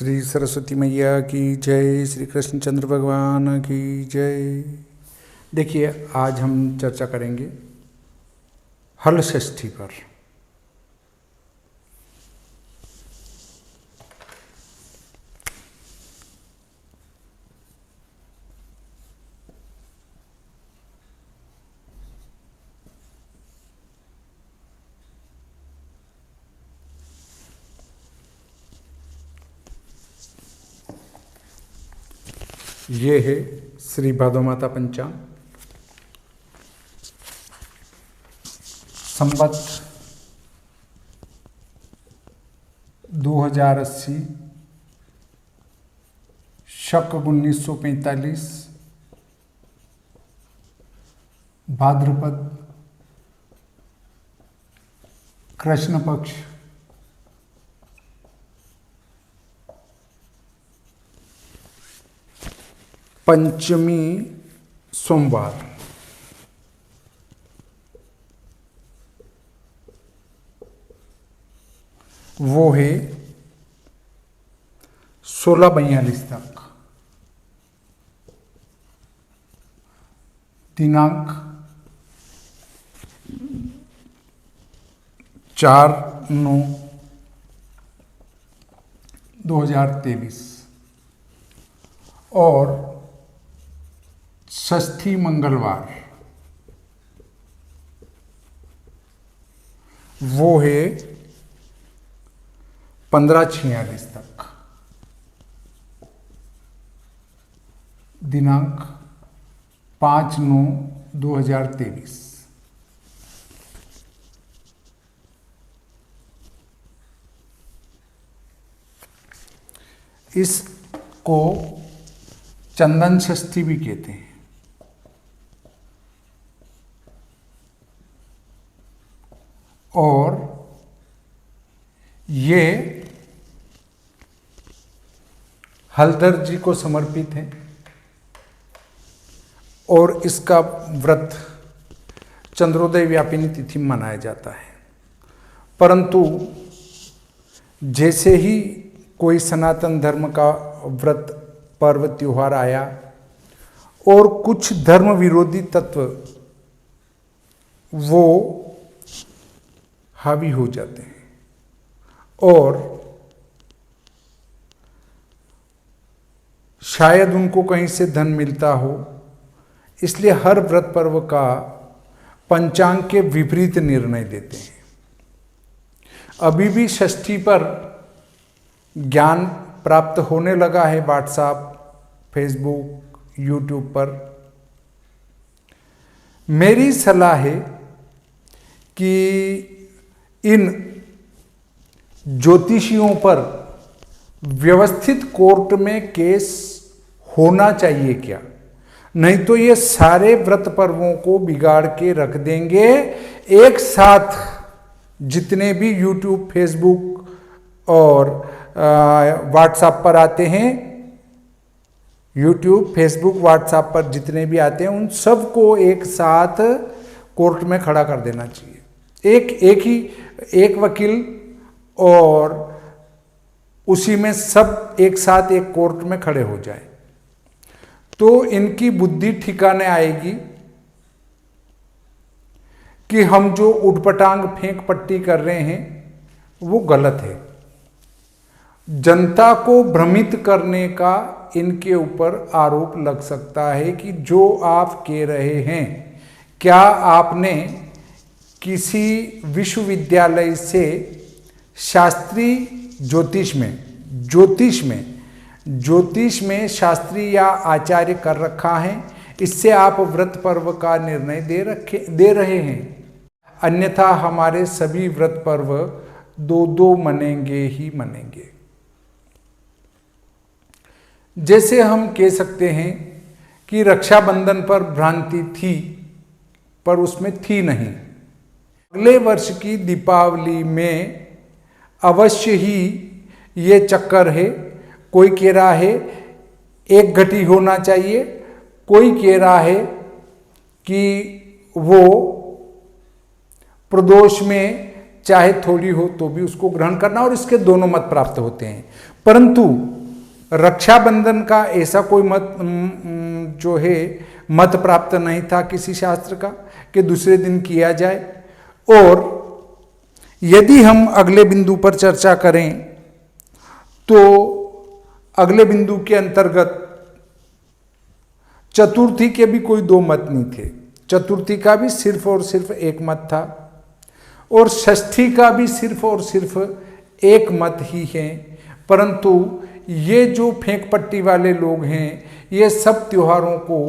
श्री सरस्वती मैया की जय, श्री कृष्णचंद्र भगवान की जय। देखिए, आज हम चर्चा करेंगे हल षष्ठी पर। ये है श्री भादो माता पंचांग, संवत 2080, शक 1945, भाद्रपद कृष्ण पक्ष पंचमी सोमवार। वो है 1642 तक। दिनांक 4/9/2023 और षष्ठी मंगलवार वो है 15/46 तक। दिनांक 5/9/2023। इसको चंदन षष्ठी भी कहते हैं। और ये हलधर जी को समर्पित है और इसका व्रत चंद्रोदय व्यापिनी तिथि में मनाया जाता है। परंतु जैसे ही कोई सनातन धर्म का व्रत पर्व त्योहार आया और कुछ धर्म विरोधी तत्व वो हावी हो जाते हैं और शायद उनको कहीं से धन मिलता हो, इसलिए हर व्रत पर्व का पंचांग के विपरीत निर्णय देते हैं। अभी भी षष्ठी पर ज्ञान प्राप्त होने लगा है व्हाट्सएप, फेसबुक, यूट्यूब पर। मेरी सलाह है कि इन ज्योतिषियों पर व्यवस्थित कोर्ट में केस होना चाहिए क्या? नहीं तो ये सारे व्रत पर्वों को बिगाड़ के रख देंगे। एक साथ जितने भी यूट्यूब, फेसबुक और व्हाट्सएप पर आते हैं, यूट्यूब, फेसबुक, व्हाट्सएप पर जितने भी आते हैं, उन सबको एक साथ कोर्ट में खड़ा कर देना चाहिए। एक वकील और उसी में सब एक साथ एक कोर्ट में खड़े हो जाए तो इनकी बुद्धि ठिकाने आएगी कि हम जो उठपटांग फेंक पट्टी कर रहे हैं वो गलत है। जनता को भ्रमित करने का इनके ऊपर आरोप लग सकता है कि जो आप कह रहे हैं, क्या आपने किसी विश्वविद्यालय से शास्त्रीय ज्योतिष में शास्त्री या आचार्य कर रखा है? इससे आप व्रत पर्व का निर्णय दे रहे हैं। अन्यथा हमारे सभी व्रत पर्व दो मनेंगे ही मनेंगे। जैसे हम कह सकते हैं कि रक्षाबंधन पर भ्रांति थी, पर उसमें थी नहीं। अगले वर्ष की दीपावली में अवश्य ही ये चक्कर है। कोई कह रहा है 1 घटी होना चाहिए, कोई कह रहा है कि वो प्रदोष में चाहे थोड़ी हो तो भी उसको ग्रहण करना, और इसके दोनों मत प्राप्त होते हैं। परंतु रक्षाबंधन का ऐसा कोई मत जो है मत प्राप्त नहीं था किसी शास्त्र का कि दूसरे दिन किया जाए। और यदि हम अगले बिंदु पर चर्चा करें तो अगले बिंदु के अंतर्गत चतुर्थी के भी कोई दो मत नहीं थे, चतुर्थी का भी सिर्फ और सिर्फ एक मत था, और षष्ठी का भी सिर्फ और सिर्फ एक मत ही है। परंतु ये जो फेंक पट्टी वाले लोग हैं ये सब त्योहारों को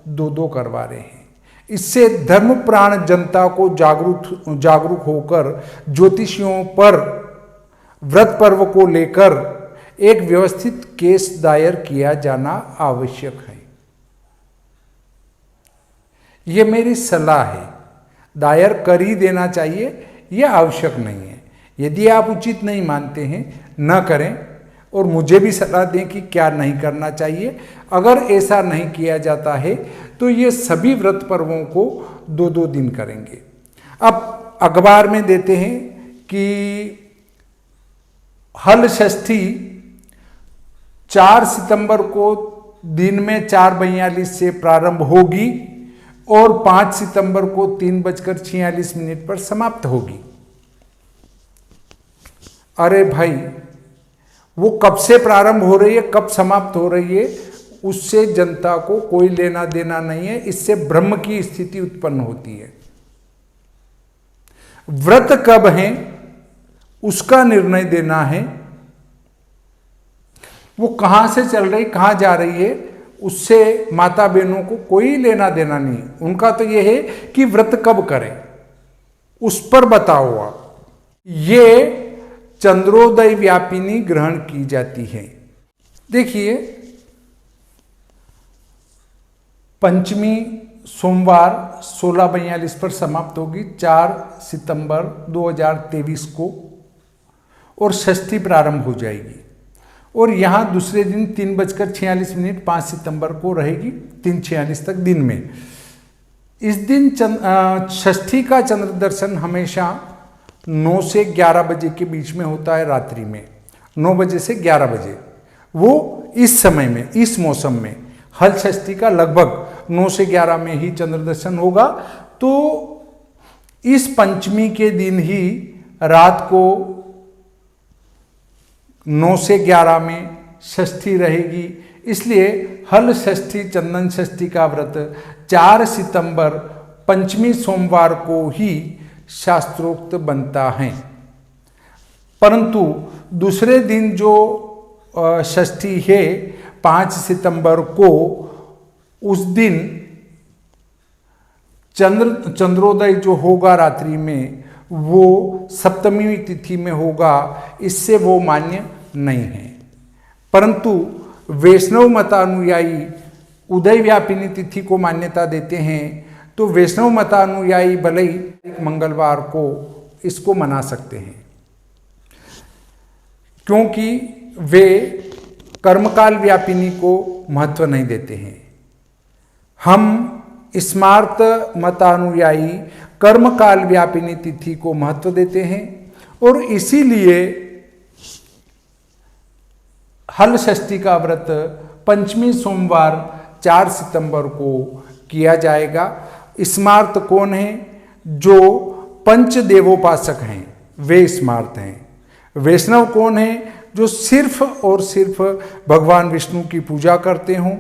दो दो करवा रहे हैं। इससे धर्म प्राण जनता को जागरूक होकर ज्योतिषियों पर व्रत पर्व को लेकर एक व्यवस्थित केस दायर किया जाना आवश्यक है। ये मेरी सलाह है, दायर कर ही देना चाहिए, यह आवश्यक नहीं है। यदि आप उचित नहीं मानते हैं न करें, और मुझे भी सलाह दें कि क्या नहीं करना चाहिए। अगर ऐसा नहीं किया जाता है तो ये सभी व्रत पर्वों को दो दो दिन करेंगे। अब अखबार में देते हैं कि हल षष्ठी 4 सितंबर को दिन में 4:42 से प्रारंभ होगी और 5 सितंबर को 3:46 पर समाप्त होगी। अरे भाई, वो कब से प्रारंभ हो रही है, कब समाप्त हो रही है, उससे जनता को कोई लेना देना नहीं है। इससे ब्रह्म की स्थिति उत्पन्न होती है। व्रत कब है उसका निर्णय देना है। वो कहां से चल रही, कहां जा रही है, उससे माता बहनों को कोई लेना देना नहीं। उनका तो यह है कि व्रत कब करें, उस पर बताओ आप। ये चंद्रोदय व्यापिनी ग्रहण की जाती है। देखिए, पंचमी सोमवार 16:42 पर समाप्त होगी 4 सितंबर 2023 को, और षष्ठी प्रारंभ हो जाएगी। और यहाँ दूसरे दिन 3:46 5 सितंबर को रहेगी 3:46 तक दिन में। इस दिन षष्ठी का चंद्र दर्शन हमेशा 9 से 11 बजे के बीच में होता है, रात्रि में 9 बजे से 11 बजे। वो इस समय में, इस मौसम में हल षष्ठी का लगभग 9 से 11 में ही चंद्र दर्शन होगा। तो इस पंचमी के दिन ही रात को 9 से 11 में षष्ठी रहेगी। इसलिए हल षष्ठी चंदन षष्ठी का व्रत 4 सितंबर पंचमी सोमवार को ही शास्त्रोक्त बनता है। परंतु दूसरे दिन जो षष्ठी है 5 सितंबर को, उस दिन चंद्रोदय जो होगा रात्रि में वो सप्तमी तिथि में होगा। इससे वो मान्य नहीं है। परंतु वैष्णव मतानुयायी उदय व्यापिनी तिथि को मान्यता देते हैं। तो वैष्णव मतानुयायी भले ही मंगलवार को इसको मना सकते हैं, क्योंकि वे कर्मकाल व्यापिनी को महत्व नहीं देते हैं। हम स्मार्त मतानुयायी कर्मकाल व्यापिनी तिथि को महत्व देते हैं, और इसीलिए हल षष्ठी का व्रत पंचमी सोमवार 4 सितंबर को किया जाएगा। स्मार्त कौन है? जो पंच देवोपासक हैं, वे स्मार्त हैं। वैष्णव कौन है? जो सिर्फ और सिर्फ भगवान विष्णु की पूजा करते हों,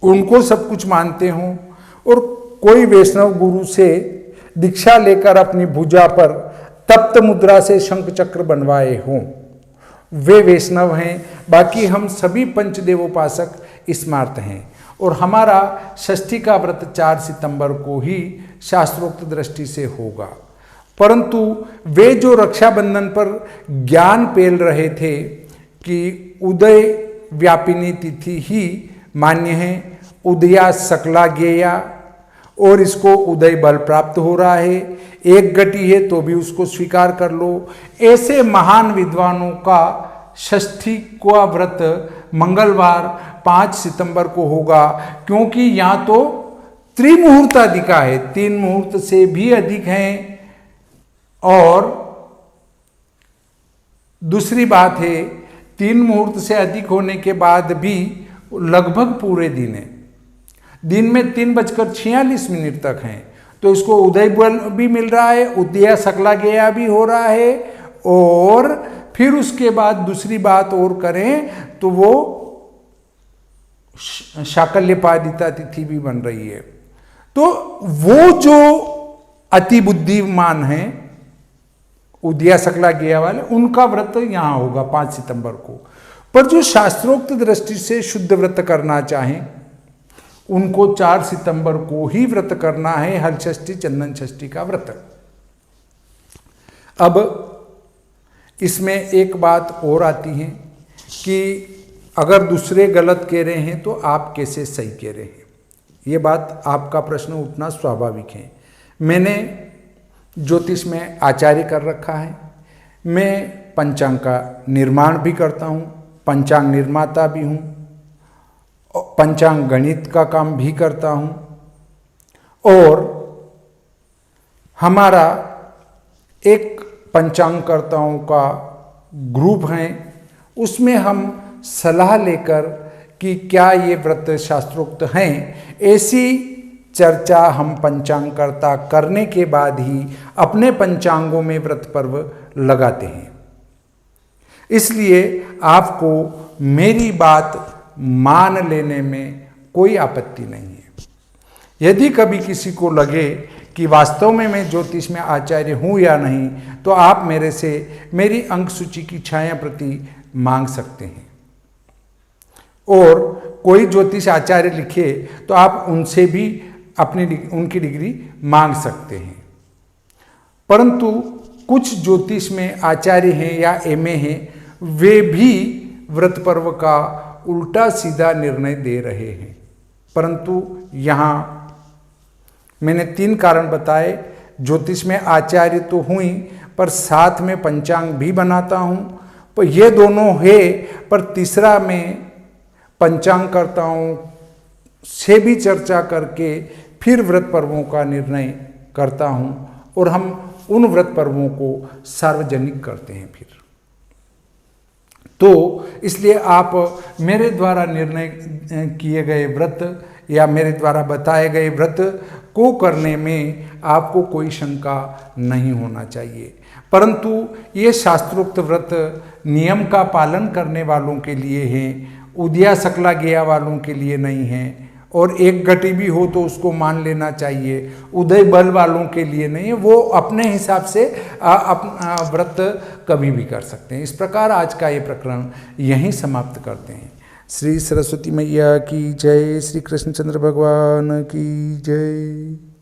उनको सब कुछ मानते हों, और कोई वैष्णव गुरु से दीक्षा लेकर अपनी भुजा पर तप्त मुद्रा से शंख चक्र बनवाए हों, वे वैष्णव हैं। बाकी हम सभी पंचदेवोपासक स्मार्त हैं। और हमारा षष्ठी का व्रत 4 सितंबर को ही शास्त्रोक्त दृष्टि से होगा। परंतु वे जो रक्षाबंधन पर ज्ञान पेल रहे थे कि उदय व्यापिनी तिथि ही मान्य है, उदया सकला ज्ञेया, और इसको उदय बल प्राप्त हो रहा है, एक गति है तो भी उसको स्वीकार कर लो। ऐसे महान विद्वानों का षष्ठी का व्रत मंगलवार 5 सितंबर को होगा, क्योंकि यहाँ तो त्रिमुहूर्त अधिका है, 3 मुहूर्त से भी अधिक हैं। और दूसरी बात है 3 मुहूर्त से अधिक होने के बाद भी लगभग पूरे दिन है, दिन में 3:46 तक हैं, तो इसको उदय बल भी मिल रहा है, उदया सकला गया भी हो रहा है, और फिर उसके बाद दूसरी बात और करें तो वो शाकल्यपादिता तिथि भी बन रही है। तो वो जो अति बुद्धिमान है उदया सकला गया वाले, उनका व्रत यहां होगा 5 सितंबर को। पर जो शास्त्रोक्त दृष्टि से शुद्ध व्रत करना चाहें उनको 4 सितंबर को ही व्रत करना है, हल षष्ठी चंदन षष्ठी का व्रत। अब इसमें एक बात और आती है कि अगर दूसरे गलत कह रहे हैं तो आप कैसे सही कह रहे हैं, ये बात आपका प्रश्न उठना स्वाभाविक है। मैंने ज्योतिष में आचार्य कर रखा है, मैं पंचांग का निर्माण भी करता हूँ, पंचांग निर्माता भी हूँ, पंचांग गणित का काम भी करता हूँ, और हमारा एक पंचांगकर्ताओं का ग्रुप है, उसमें हम सलाह लेकर कि क्या ये व्रत शास्त्रोक्त हैं, ऐसी चर्चा हम पंचांगकर्ता करने के बाद ही अपने पंचांगों में व्रत पर्व लगाते हैं। इसलिए आपको मेरी बात मान लेने में कोई आपत्ति नहीं है। यदि कभी किसी को लगे कि वास्तव में मैं ज्योतिष में आचार्य हूँ या नहीं, तो आप मेरे से मेरी अंक सूची की छाया प्रति मांग सकते हैं, और कोई ज्योतिष आचार्य लिखे तो आप उनसे भी उनकी डिग्री मांग सकते हैं। परंतु कुछ ज्योतिष में आचार्य हैं या एमए हैं, वे भी व्रत पर्व का उल्टा सीधा निर्णय दे रहे हैं। परंतु यहाँ मैंने 3 कारण बताए। ज्योतिष में आचार्य तो हुई, पर साथ में पंचांग भी बनाता हूँ, पर ये दोनों है, पर तीसरा मैं पंचांगकर्ताओं से भी चर्चा करके फिर व्रत पर्वों का निर्णय करता हूँ, और हम उन व्रत पर्वों को सार्वजनिक करते हैं फिर। तो इसलिए आप मेरे द्वारा निर्णय किए गए व्रत या मेरे द्वारा बताए गए व्रत को करने में आपको कोई शंका नहीं होना चाहिए। परंतु ये शास्त्रोक्त व्रत नियम का पालन करने वालों के लिए हैं, उदया सकला गया वालों के लिए नहीं है, और एक घटी भी हो तो उसको मान लेना चाहिए, उदय बल वालों के लिए नहीं है। वो अपने हिसाब से अपना व्रत कभी भी कर सकते हैं। इस प्रकार आज का ये प्रकरण यहीं समाप्त करते हैं। श्री सरस्वती मैया की जय, श्री कृष्णचंद्र भगवान की जय।